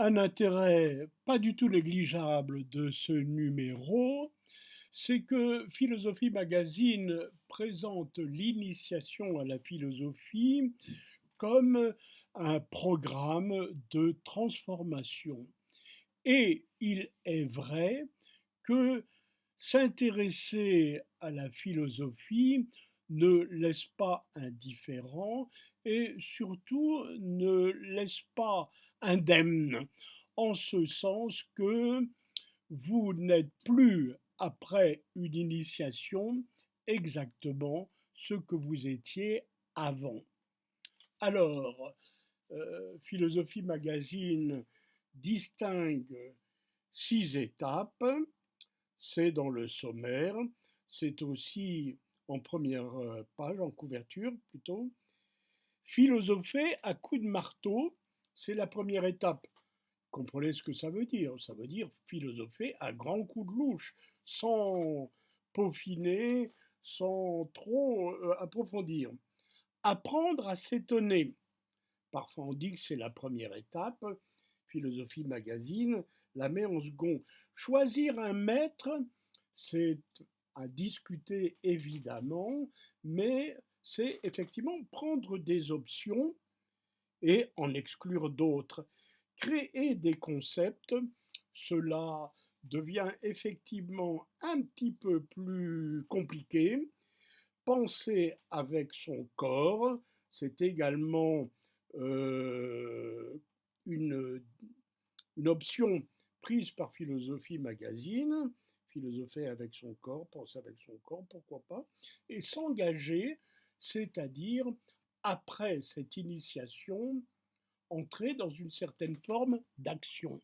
Un intérêt pas du tout négligeable de ce numéro, c'est que Philosophie Magazine présente l'initiation à la philosophie comme un programme de transformation. Et il est vrai que s'intéresser à la philosophie ne laisse pas indifférent et surtout ne laisse pas indemne, en ce sens que vous n'êtes plus, après une initiation, exactement ce que vous étiez avant. Alors, Philosophie Magazine distingue 6 étapes. C'est dans le sommaire, c'est aussi en première page, en couverture plutôt. Philosopher à coups de marteau, c'est la première étape. Comprenez ce que ça veut dire. Ça veut dire philosopher à grands coups de louche, sans peaufiner, sans trop approfondir. Apprendre à s'étonner. Parfois on dit que c'est la première étape. Philosophie Magazine la met en second. Choisir un maître, c'est à discuter évidemment, mais c'est effectivement prendre des options et en exclure d'autres. Créer des concepts, cela devient effectivement un petit peu plus compliqué. Penser avec son corps, c'est également euh, une, une option prise par Philosophie Magazine. Philosopher avec son corps, penser avec son corps, pourquoi pas. Et s'engager, c'est-à-dire, après cette initiation, entrer dans une certaine forme d'action.